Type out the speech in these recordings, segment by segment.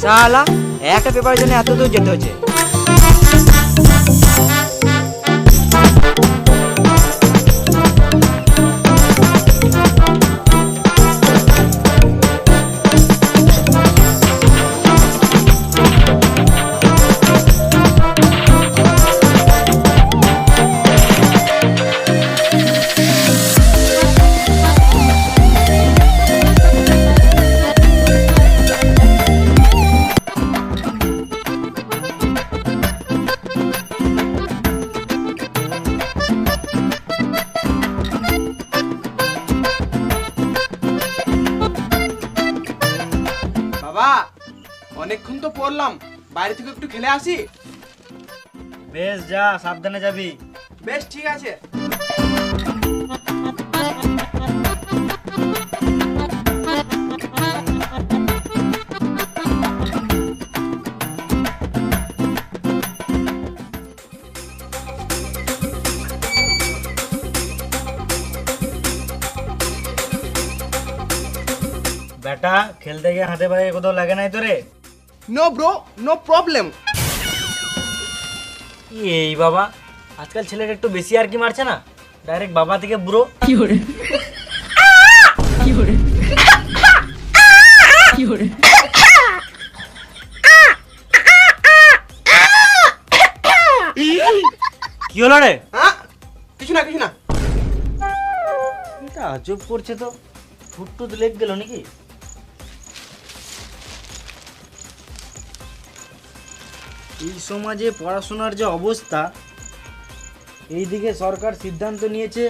শালা একটা পেপারের জন্য এত দূর যেতে হচ্ছে। বাবা অনেকক্ষণ তো পড়লাম, বাইরে থেকে একটু খেলে আসি। বেশ যা, সাবধানে যাবি। বেশ ঠিক আছে। বেটা খেলতে গিয়ে হাতে পায়ে কোথাও লাগে নাই তোরে? No bro, no problem. এই বাবা, আজকাল ছেলেটা একটু বেশি আর কি মারছে না? ডাইরেক্ট বাবা থেকে বুড়ো। কি হরে কি হরে কি হরে কি হলো রে? হ্যাঁ কিছু না কিছু না। এটা আজব করছে তো, ফুটটুত লেগ গেল নাকি? এই সমাজে পড়াশোনার যে অবস্থা, এইদিকে সরকার সিদ্ধান্ত নিয়েছে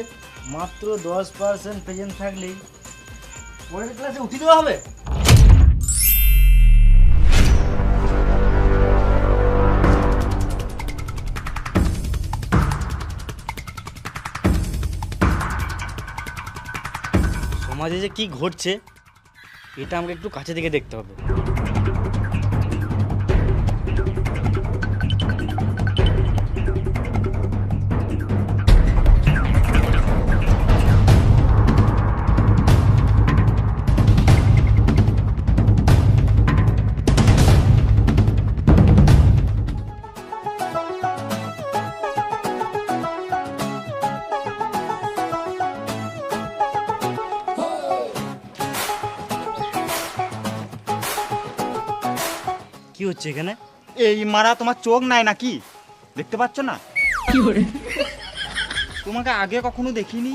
মাত্র 10% প্রেজেন্ট থাকলেই পরের ক্লাসে উঠিয়ে দেওয়া হবে। সমাজে যে কি ঘটছে এটা আমাকে একটু কাছে থেকে দেখতে হবে। কি হচ্ছে এখানে? এই মারা তোমার চোখ নাই নাকি? দেখতে পাচ্ছ না? কি হরে তোমাকে আগে কখনো দেখিনি।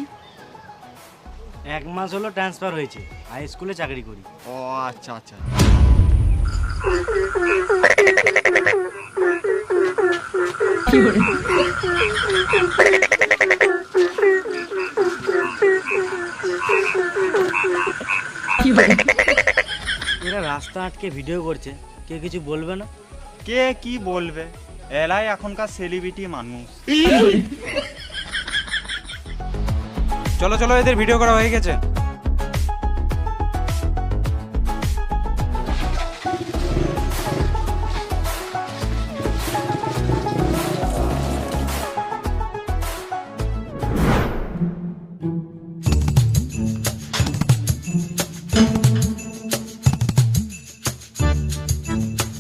1 মাস হলো ট্রান্সফার হয়েছে, হাই স্কুলে চাকরি করি। ও আচ্ছা আচ্ছা। কি হরে কি হরে এরা রাস্তা আটকে ভিডিও করছে, কেউ কিছু বলবে না? কে কি বলবে, এলাই এখনকার সেলিব্রিটি মানুষ। চলো চলো, এদের ভিডিও করা হয়ে গেছে।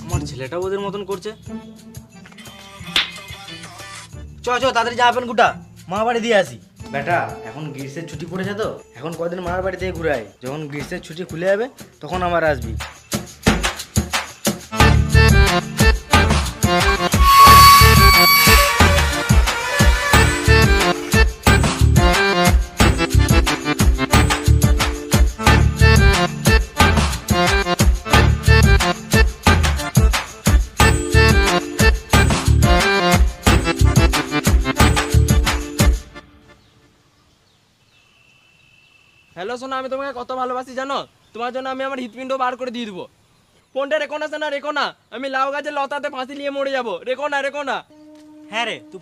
আমার ছেলেটাও ওদের মতন করছে। চ চ তাড়াতাড়ি যা, প্যান্ট গুটা মা বাড়ি দিয়ে আসি। বেটা এখন গ্রীষ্মের ছুটি পড়েছে তো, এখন কদিন মামার বাড়ি থেকে ঘুরে আয়। যখন গ্রীষ্মের ছুটি খুলে যাবে তখন আবার আসবি। হ্যালো সোনা, আমি তোমাকে কত ভালোবাসি জানো? তোমার জন্য আমি আমার হৃৎপিণ্ড বার করে দিয়ে দেবো। ফোনটা রেখো না সোনা, রেখো না, আমি লাউ গাছের লতাতে ফাঁসি নিয়ে মরে যাবো। রেখো না, রেখো না। হ্যাঁ রে তুই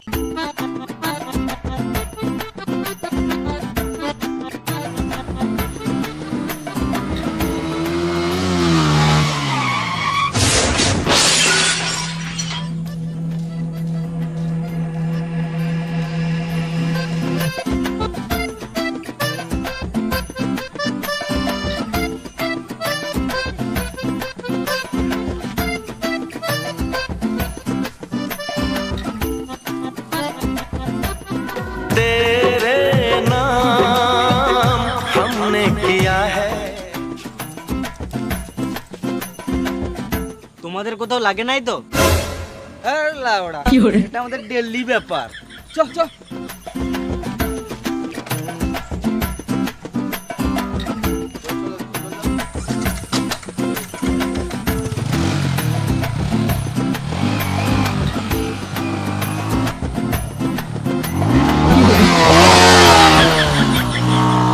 তোমাদের কোথাও লাগে নাই তো? লাউড়া, কি hore এটা আমাদের ডেইলি ব্যাপার। চ চ।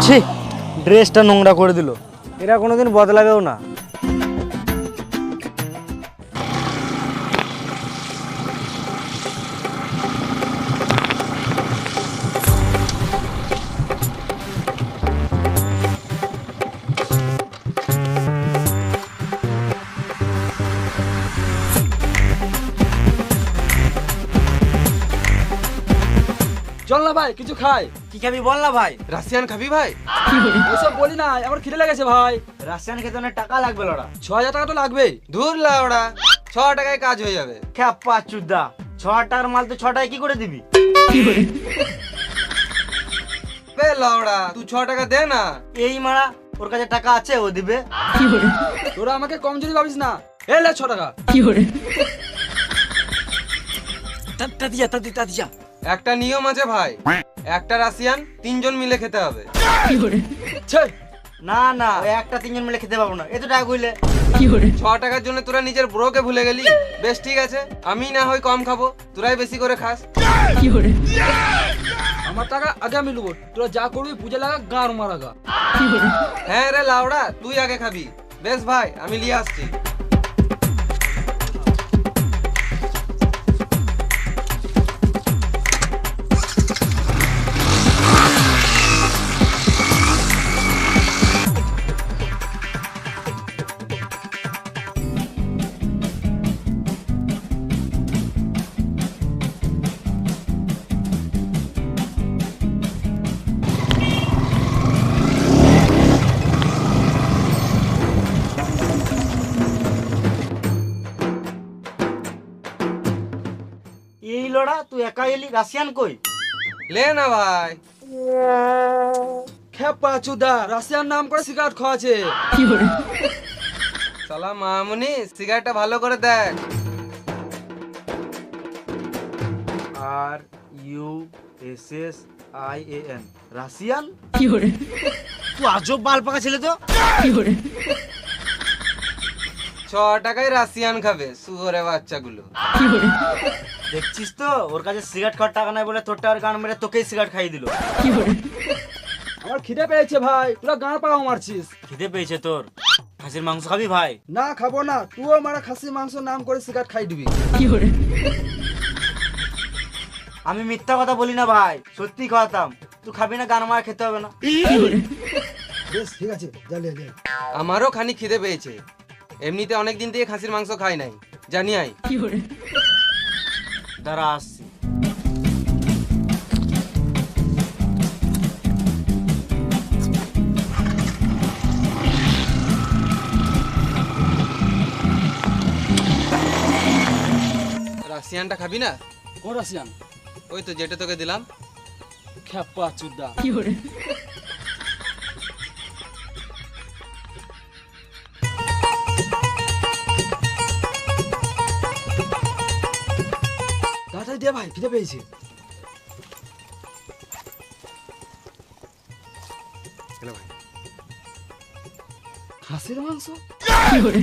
ছি, ড্রেসটা নোংরা করে দিল। এরা কোনোদিন বদলাবেও না। চল না ভাই, কিছু খাই। কি খাবি বল না ভাই। রাশিয়ান খাবি ভাই? কি hore ওসব বলি না, আমার খিদে লেগেছে ভাই। রাশিয়ান খেতে অনেক টাকা লাগবে লড়া। 6000 টাকা তো লাগবেই। ধুর লাউড়া, 6 টাকায় কাজ হয়ে যাবে। খ্যাপা চুদা, 6 টাকার মাল তো 6 টাকায় কি করে দিবি? কি hore বে লাউড়া, তুই 6 টাকা দে না। এই মারা, ওর কাছে টাকা আছে, ও দিবে। কি hore তোরা আমাকে কমজোরি ভাবিস না। এ লে 6 টাকা। কি hore তাতিয়া একটা নিয়ম আছে ভাই, একটা রাশিয়ান 3 জন মিলে খেতে হবে। কি hore ছে, না না, ওই একটা 3 জন মিলে খেতে পারবো না। এত টাকা কইলে কি hore 6 টাকার জন্য তোরা নিজের ব্রোকে ভুলে গেলি। বেশ ঠিক আছে, আমি না হয় কম খাবো, তোরাই বেশি করে খাস। কি hore আমার টাকা আগে আমি নেবো। তোরা যা করবি পূজা লাগা, গাঁর মারাগা। কি hore হ্যাঁ রে লাউড়া, তুই আগে খাবি। বেশ ভাই, আমি নিয়ে আসছি। এই লড়া, তুই একা এলি? রাশিয়ান কই? লে না ভাই। খেপা চুদা, রাশিয়ান নাম করে সিগারেট খাওয়াছে। কি hore সালা মামুনি, সিগারেটটা ভালো করে দেখ। RUSSIAN, Russian? কি hore তুই আজব বাল পাকা ছেলে তো। কি hore 6 টাকায় রাশিয়ান খাবে, শুয়োরে বাচ্চাগুলো। কি hore দেখছিস তো, ওর কাছে সিগারেট খাওয়ার টাকা নাই বলে তোর টাকার গান মেরে তোকেই সিগারেট খাইয়ে দিল। কি hore আমার খিদে পেয়েছে ভাই, তোরা গাঁর পাড়াও মারছিস। খিদে পেয়েছে তোর? খাসির মাংস খাবি ভাই? না খাবো না, তুইও মারা খাসি মাংস নাম করে সিগারেট খাই দিবি। কি hore আমি মিথ্যা কথা বলি না ভাই, সত্যি খাওয়াতাম। তুই খাবি না, গান মার খেতে হবে না। কি hore বেশ ঠিক আছে, যা লে লে। আমারও খানি খিদে পেয়েছে। এমনিতে অনেক দিন থেকে খাসির মাংস খাই নাই, জানি আই। কি hore দাঁড়া আসছি। রাশিয়ানটা খাবি না? কোন রাশিয়ান? ওই তো যেটা তোকে দিলাম। খেপা চুদা। কি hore তাড়াতাড়ি দে ভাই, খিদে পেয়েছে। খাসির মাংস? কি hore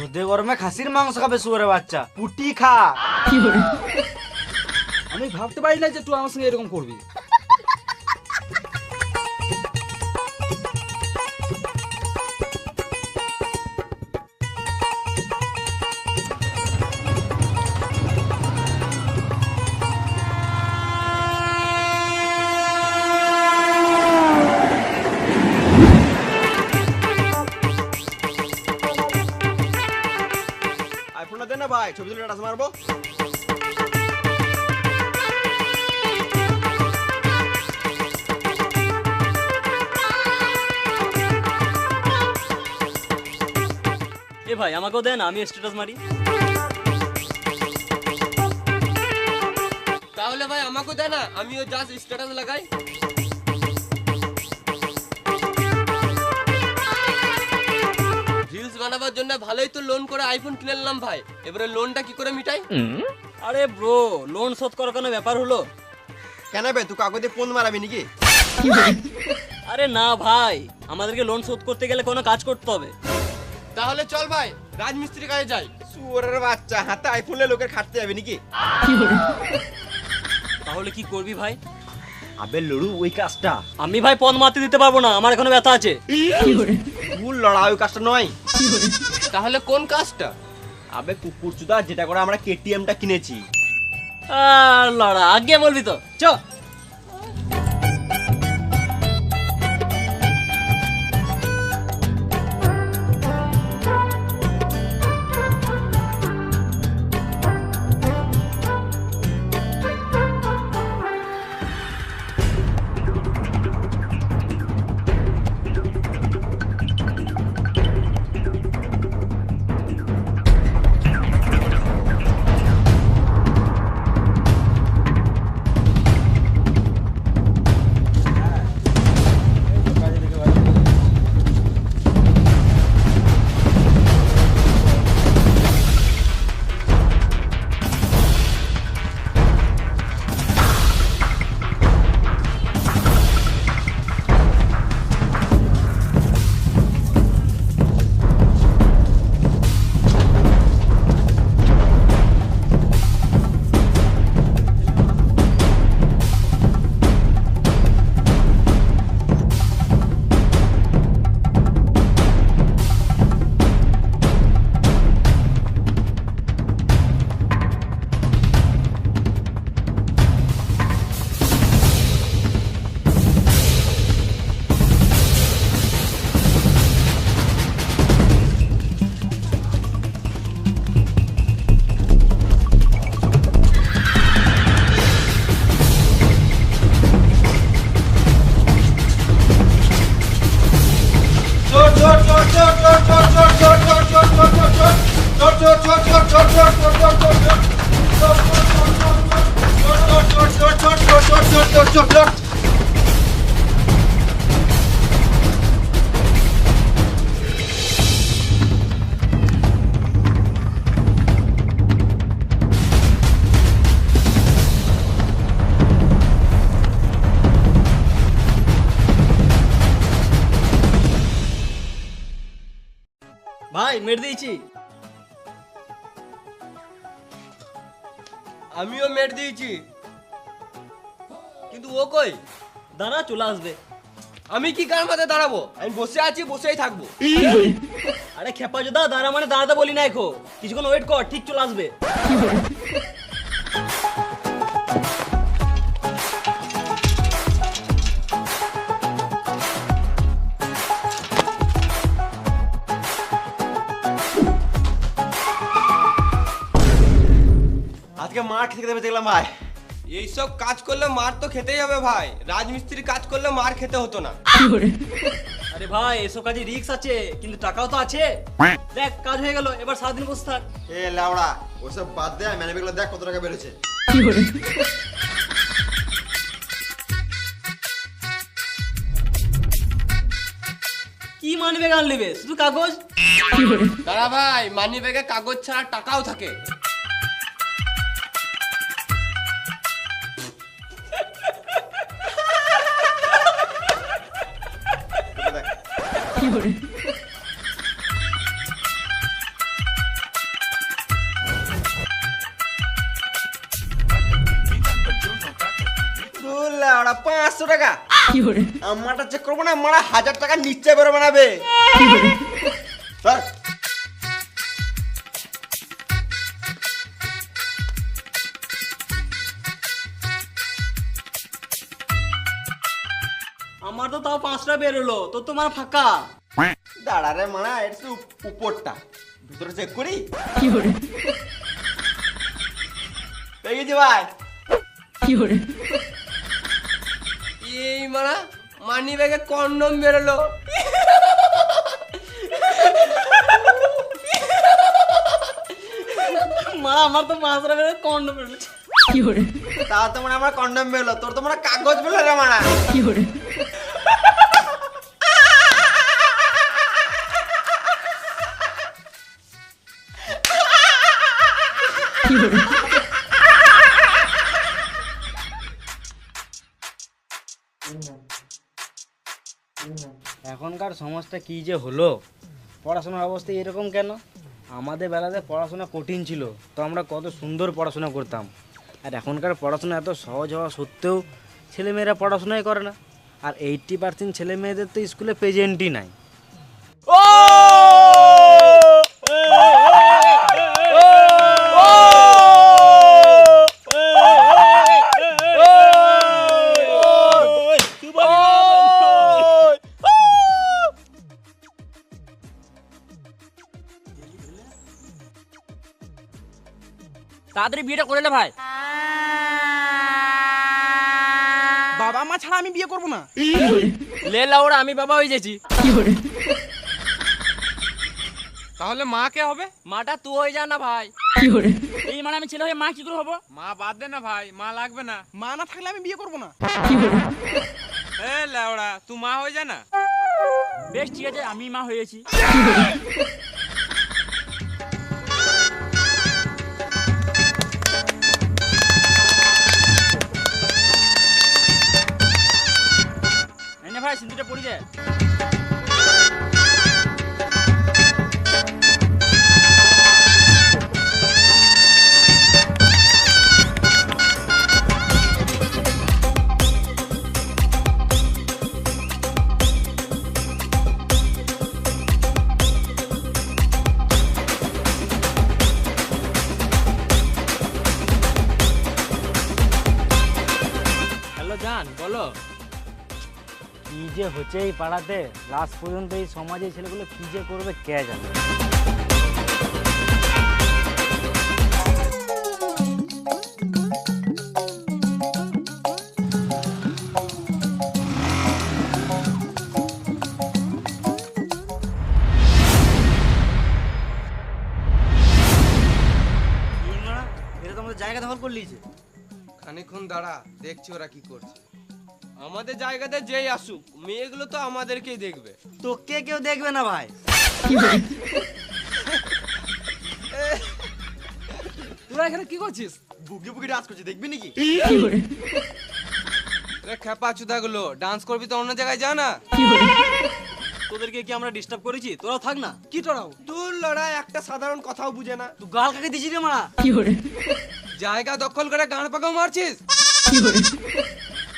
রোদে গরমে খাসির মাংস খাবে শুয়োরে বাচ্চা? পুটি খা। কি hore আমি ভাবতে পারি না যে তুই আমার সঙ্গে এরকম করবি। ভাই, ছবি তুলে টাস মারবো। এ ভাই আমাকেও দেন, আমি স্ট্যাটাস মারি। তাহলে ভাই আমাকেও দে না, আমিও জাস্ট স্ট্যাটাস লাগাই। রিলস বানাবার জন্য ভালোই তো লোন করে আইফোন কিনে নিলাম ভাই, এবারে লোনটা কি করে মিটাই? আরে ব্রো, লোন শোধ করার কোনো ব্যাপার হলো? কেন বে, তুই কাগজে ফোন মারাবি নাকি? আরে না ভাই, আমাদেরকে লোন শোধ করতে গেলে কোনো কাজ করতে হবে। তাহলে চল ভাই রাজমিস্ত্রির কাছে যাই। সুরের বাচ্চা, হাতে আইফোন নিয়ে লোকের খাটতে যাবে নাকি? তাহলে কি করবি ভাই? আবে লড়ু, ওই কাজটা আমি ভাই পদ মারতে দিতে পারবো না, আমার এখনো ব্যথা আছে। ভুল লড়া, ওই কাজটা নয়। তাহলে কোন কাজটা? আবে কুকুর চুদা, যেটা করে আমরা কেটিএমটা কিনেছি। আর লড়া, আগে বলবি তো, চ। ভাই মেরে দিয়েছি। আমিও মেট দিয়েছি, কিন্তু ও কই? দাঁড়া, চলে আসবে। আমি কি কার মাথায় দাঁড়াবো? আমি বসে আছি, বসেই থাকবো। আরে খেপা জোদা, দাঁড়া মানে দাঁড়াতে বলি না, এখো কিছুক্ষণ ওয়েট কর, ঠিক চলে আসবে। আজকে মার খেতে দেবে দেখলাম ভাই। এইসব কাজ করলে মার তো খেতেই হবে ভাই, রাজমিস্ত্রি কাজ করলে মার খেতে হতো না। আরে ভাই, এসব কাজে রিস্ক আছে, কিন্তু টাকাও তো আছে। দেখ কাজ হয়ে গেল, এবার সারাদিন বসে থাক। এ লাউড়া, ওসব বাদ দে, ম্যানেজগুলো দেখ কত টাকা বেড়েছে। কি মানবে গান নেবে, শুধু কাগজ? দাঁড়া ভাই, মানি ব্যাগে কাগজ ছাড়া টাকাও থাকে। লাউড়া 500 টাকা। আমারটা চেক করবো না, মারা 1000 টাকা নিচে বেরো বানাবে। আমার তো তাও 5টা বেরোলো, তোর তো মানে ফাঁকা। দাঁড়া রে মারা, এটা উপরটা তোরা চেক করি 有人， পেয়ে গেছি ভাই। 有人， এই মারা মানি ব্যাগে কন্ডম বেরোলো। মা আমার তো মাছরা বেরো কন্ডম বেরোচ্ছে। 有人， তা তো মানে আমার কন্ডম বেরোলো, তোর তো মানে কাগজ বেরোলো রে মারা। 有人， 有人， এখনকার সমাজটা কি যে হলো, পড়াশোনার অবস্থা এরকম কেন? আমাদের বেলাতে পড়াশোনা কঠিন ছিল, তো আমরা কত সুন্দর পড়াশোনা করতাম। আর এখনকার পড়াশোনা এত সহজ হওয়া সত্ত্বেও ছেলেমেয়েরা পড়াশোনাই করে না। আর 80% ছেলে মেয়েদের তো স্কুলে প্রেজেন্টই নাই। তাড়াতাড়ি বিয়েটা করে নে ভাই। বাবা মা ছাড়া আমি বিয়ে করব না। 有人， লে লাউড়া আমি বাবা হয়ে গেছি। 有人， তাহলে মা কে হবে? মাটা তুই হয়ে যা না ভাই। 有人， এই মানে আমি ছেলে হয়ে মা কি করে হবো? মা বাদ দে না ভাই, মা লাগবে না। মা না থাকলে আমি বিয়ে করব না। 有人， এ লাউড়া তুই মা হয়ে যা না। বেশ ঠিক আছে, আমি মা হয়েছি। 有人， এই নে ভাই সিঁদুরটা পড়ি দে। হ্যালো জান, বলো। কি যে হচ্ছে এই পাড়াতে, লাস্ট পর্যন্ত এই সমাজে এই ছেলেগুলো কি যে করবে কে জানে। এটা তো আমাদের জায়গা দখল করে নিয়েছে। খানিকক্ষণ দাঁড়া, দেখছি ওরা কি করছে। আমাদের জায়গাতে যেই আসুক, মেয়েগুলো তো আমাদেরকেই দেখবে। তোকে কেউ দেখবে না ভাই। 有人， তোরা এখানে কি করছিস? বুকি বুকি ডান্স করছে, দেখবি নাকি? 有人， রে খেপা চুদাগুলো, ডান্স করবি তো অন্য জায়গায় যা না। 有人， তোদেরকে কি আমরা ডিস্টার্ব করেছি? তোরাও থাক না। কি তোরাও? তোর লড়াই একটা সাধারণ কথাও বুঝে না। তুই গাল কাকে দিছিস রে মারা? 有人， জায়গা দখল করে গান পাকাও মারছিস। 有人，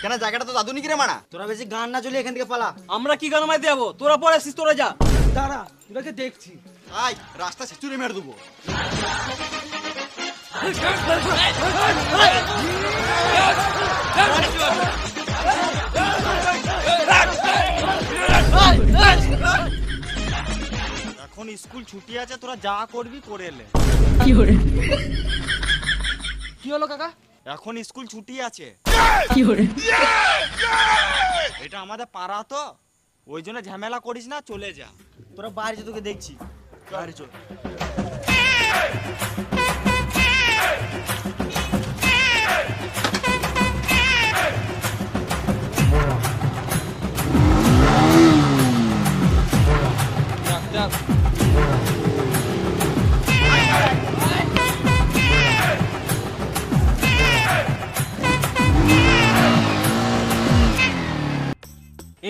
কেন জায়গাটা তো দাদু নিকি রে মারা? তোরা বেশি গান না চলে এখান থেকে পালা। আমরা কি গান মাইতে যাবো? তোরা পরে আসিস, তোরা যা। দাঁড়া, তোরাকে দেখছি। আয় রাস্তা ছেচুরে মেরে দেবো। এখন স্কুল ছুটি আছে, তোরা যা করবি করে এলে। 有人， কি হলো কাকা? এখন স্কুল ছুটি আছে, 有人， এটা আমাদের পাড়া তো, ওই জন্য ঝামেলা করিস না, চলে যা। তোরা বাইরে যে তোকে দেখছি, বাইরে চল।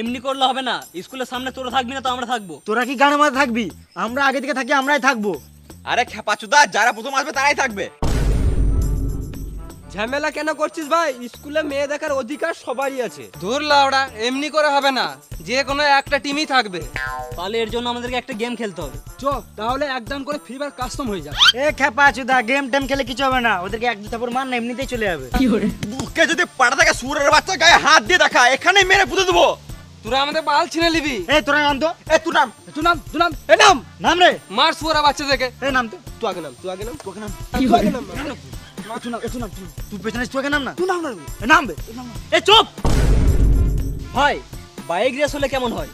এমনি করলে হবে না, স্কুলের সামনে তোরা থাকবি না তো আমরা থাকবো। তোরা কি গানের মাঝে থাকবি? আমরা আগে থেকে থাকি, আমরাই থাকবো। আরে খেপা চুদা, যারা প্রথম আসবে তারাই থাকবে। ঝামেলা কেন করছিস ভাই? স্কুলে মেয়ে দেখার অধিকার সবারই আছে। দূর লাউড়া, এমনি করে হবে না, যে কোনো একটা টিমই থাকবে। তাহলে এর জন্য আমাদেরকে একটা গেম খেলতে হবে। চ, তাহলে একদম করে ফ্রি ফায়ার কাস্টম হয়ে যাবে। এ খেপা চুদা, গেম টেম খেলে কিছু হবে না, ওদেরকে এক দুটা পর মার না, এমনিতেই চলে যাবে। 有人， বুকে যদি পাড়া থেকে সুরের বাচ্চা গায়ে হাত দিয়ে দেখা, এখানেই মেরে পুঁতে দেবো। তোরা আমাদের বাল ছিনে নিবি। এই তোরা নাম তো, এ তুই নাম, তুই নাম, তুই নাম, এ নাম, নাম রে, মার সুয়ারা বাচ্চা দেখে। এই নাম তো, তুই আগে নাম, তুই আগে নাম, তোকে নাম, কি তুই করে আগে নাম। তুই নাম, তুই পেছনে তোকে নাম না, তুই নাম রে, নাম রে। এ চুপ ভাই, বাইক রেস হলে কেমন হয়?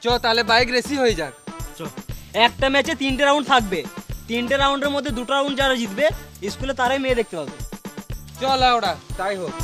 চ তাহলে বাইক রেসি হয়ে যাক। একটা ম্যাচে 3টে রাউন্ড থাকবে, 3টে রাউন্ডের মধ্যে 2টা রাউন্ড যারা জিতবে স্কুলে তারাই মেয়ে দেখতে পাবে। চল ওরা তাই হোক।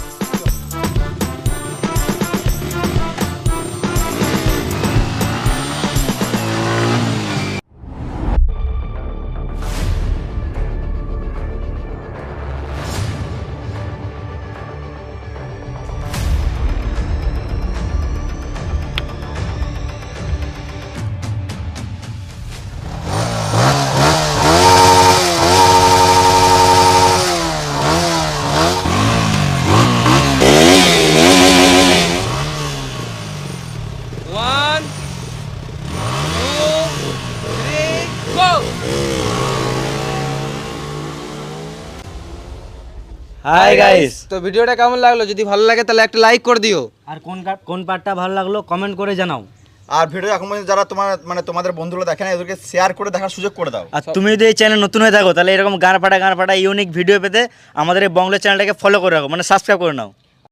One, two, three, go! Hi guys. তো ভিডিওটা কেমন লাগলো? যদি ভালো লাগে তাহলে একটা লাইক করে দিও। আর কোন পার্টটা ভালো লাগলো কমেন্ট করে জানাও। আর ভিডিও এখন পর্যন্ত যারা তোমাদের বন্ধুরা দেখে না এদেরকে শেয়ার করে দেখার সুযোগ করে দাও। আর তুমি যদি এই চ্যানেল নতুন হয়ে থাকো তাহলে এরকম গান ফাটা ইউনিক ভিডিও পেতে আমাদের এই বংলা চ্যানেলটাকে ফলো করে রাখো, মানে সাবস্ক্রাইব করে নাও।